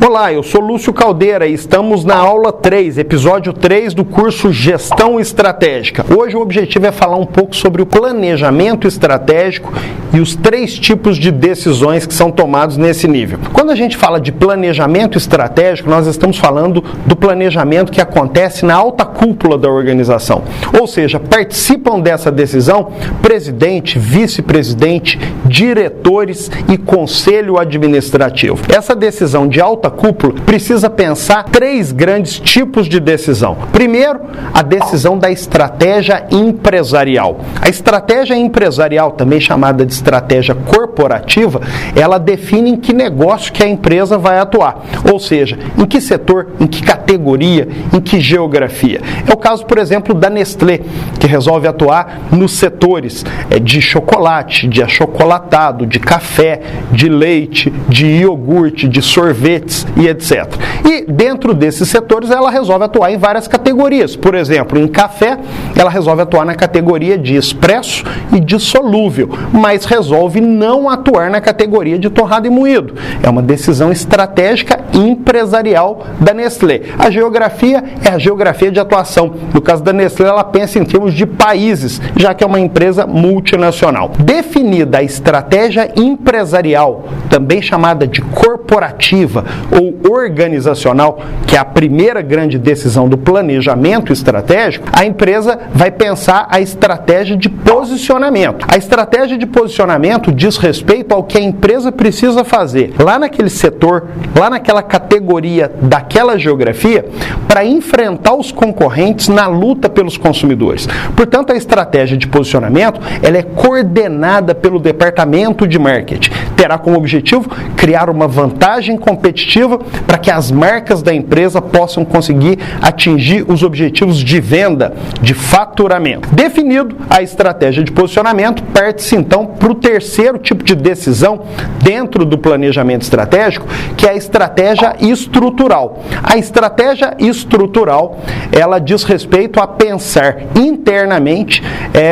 Olá, eu sou Lúcio Caldeira e estamos na aula 3, episódio 3 do curso Gestão Estratégica. Hoje o objetivo é falar um pouco sobre o planejamento estratégico e os 3 tipos de decisões que são tomados nesse nível. Quando a gente fala de planejamento estratégico, nós estamos falando do planejamento que acontece na alta cúpula da organização. Ou seja, participam dessa decisão presidente, vice-presidente, diretores e conselho administrativo. Essa decisão de alta cúpula precisa pensar 3 grandes tipos de decisão. Primeiro, a decisão da estratégia empresarial. A estratégia empresarial, também chamada de estratégia corporativa, ela define em que negócio que a empresa vai atuar. Ou seja, em que setor, em que categoria, em que geografia. É o caso, por exemplo, da Nestlé, que resolve atuar nos setores de chocolate, de achocolatado, de café, de leite, de iogurte, de sorvetes e etc. E dentro desses setores ela resolve atuar em várias categorias. Por exemplo, em café ela resolve atuar na categoria de expresso e de solúvel, mas resolve não atuar na categoria de torrado e moído. É uma decisão estratégica empresarial da Nestlé. A geografia é a geografia de atuação. No caso da Nestlé, ela pensa em termos de países, já que é uma empresa multinacional. Definida a estratégia empresarial, também chamada de corporativa ou organizacional, que é a primeira grande decisão do planejamento estratégico, a empresa vai pensar a estratégia de posicionamento. A estratégia de posicionamento diz respeito ao que a empresa precisa fazer lá naquele setor, lá naquela categoria, daquela geografia, para enfrentar os concorrentes na luta pelos consumidores. Portanto, a estratégia de posicionamento ela é coordenada pelo departamento de marketing. Terá como objetivo criar uma vantagem competitiva para que as marcas da empresa possam conseguir atingir os objetivos de venda, de faturamento. Definido a estratégia de posicionamento, parte-se então para o terceiro tipo de decisão dentro do planejamento estratégico, que é a estratégia estrutural. A estratégia estrutural, ela diz respeito a pensar internamente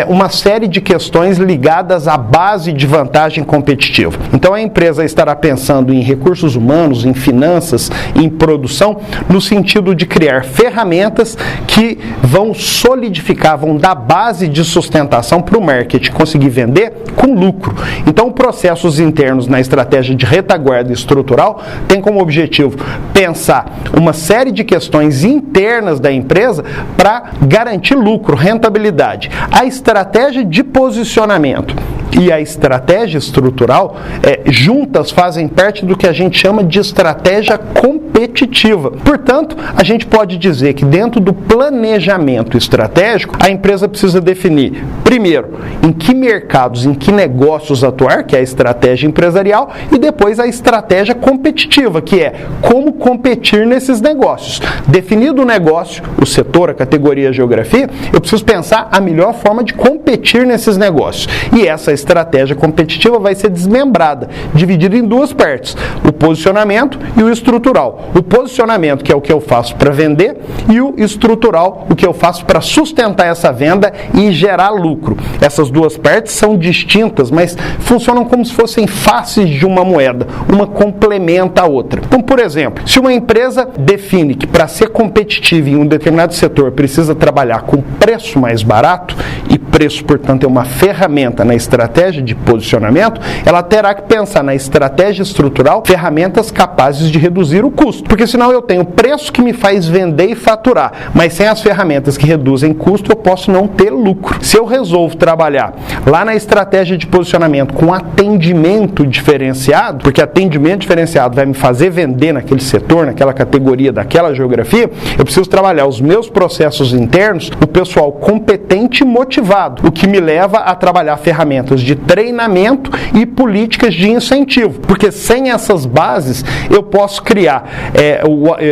uma série de questões ligadas à base de vantagem competitiva. Então a empresa estará pensando em recursos humanos, em finanças, em produção, no sentido de criar ferramentas que vão solidificar, vão dar base de sustentação para o marketing conseguir vender com lucro. Então processos internos na estratégia de retaguarda estrutural tem como objetivo pensar uma série de questões internas da empresa para garantir lucro, rentabilidade. A estratégia de posicionamento e a estratégia estrutural juntas fazem parte do que a gente chama de estratégia competitiva. Portanto, a gente pode dizer que dentro do planejamento estratégico, a empresa precisa definir, primeiro, em que mercados, em que negócios atuar, que é a estratégia empresarial, e depois a estratégia competitiva, que é como competir nesses negócios. Definido o negócio, o setor, a categoria, a geografia, eu preciso pensar a melhor forma de competir nesses negócios. E essa estratégia competitiva vai ser desmembrada, dividida em 2 partes, o posicionamento e o estrutural. O posicionamento, que é o que eu faço para vender, e o estrutural, o que eu faço para sustentar essa venda e gerar lucro. Essas 2 partes são distintas, mas funcionam como se fossem faces de uma moeda. Uma complementa a outra. Então, por exemplo, se uma empresa define que para ser competitiva em um determinado setor precisa trabalhar com preço mais barato, e preço, portanto, é uma ferramenta na estratégia de posicionamento, ela terá que pensar na estratégia estrutural ferramentas capazes de reduzir o custo. Porque senão eu tenho preço que me faz vender e faturar, mas sem as ferramentas que reduzem custo eu posso não ter lucro. Se eu resolvo trabalhar lá na estratégia de posicionamento com atendimento diferenciado, porque atendimento diferenciado vai me fazer vender naquele setor, naquela categoria, daquela geografia, eu preciso trabalhar os meus processos internos, o pessoal competente e motivado, o que me leva a trabalhar ferramentas de treinamento e políticas de incentivo, porque sem essas bases eu posso criar,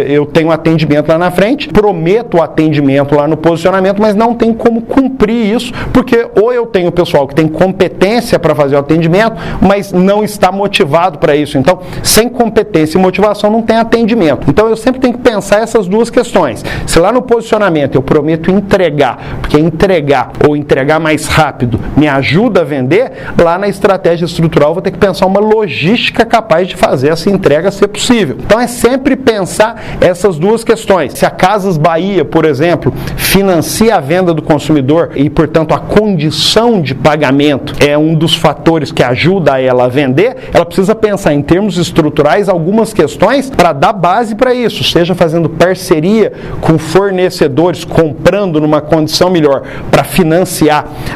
eu tenho atendimento lá na frente, prometo o atendimento lá no posicionamento, mas não tem como cumprir isso, porque ou eu tenho o pessoal que tem competência para fazer o atendimento, mas não está motivado para isso. Então, sem competência e motivação não tem atendimento. Então, eu sempre tenho que pensar essas 2 questões. Se lá no posicionamento eu prometo entregar, porque entregar ou entregar entregar mais rápido me ajuda a vender, lá na estratégia estrutural eu vou ter que pensar uma logística capaz de fazer essa entrega ser possível. Então é sempre pensar essas duas questões. Se a Casas Bahia, por exemplo, financia a venda do consumidor e, portanto, a condição de pagamento é um dos fatores que ajuda ela a vender, ela precisa pensar em termos estruturais algumas questões para dar base para isso, seja fazendo parceria com fornecedores, comprando numa condição melhor para financiar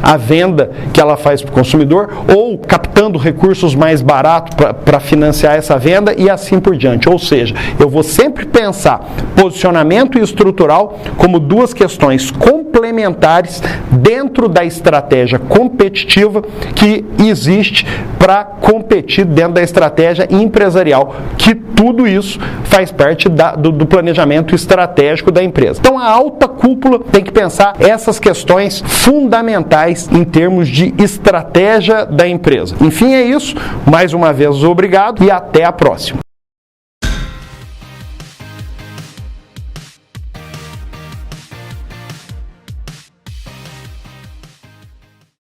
a venda que ela faz para o consumidor, ou captando recursos mais baratos para financiar essa venda e assim por diante. Ou seja, eu vou sempre pensar posicionamento e estrutural como duas questões complementares dentro da estratégia competitiva que existe para competir dentro da estratégia empresarial, que tudo isso faz parte do planejamento estratégico da empresa. Então a alta cúpula tem que pensar essas questões fundamentais em termos de estratégia da empresa. Enfim, é isso. Mais uma vez, obrigado e até a próxima.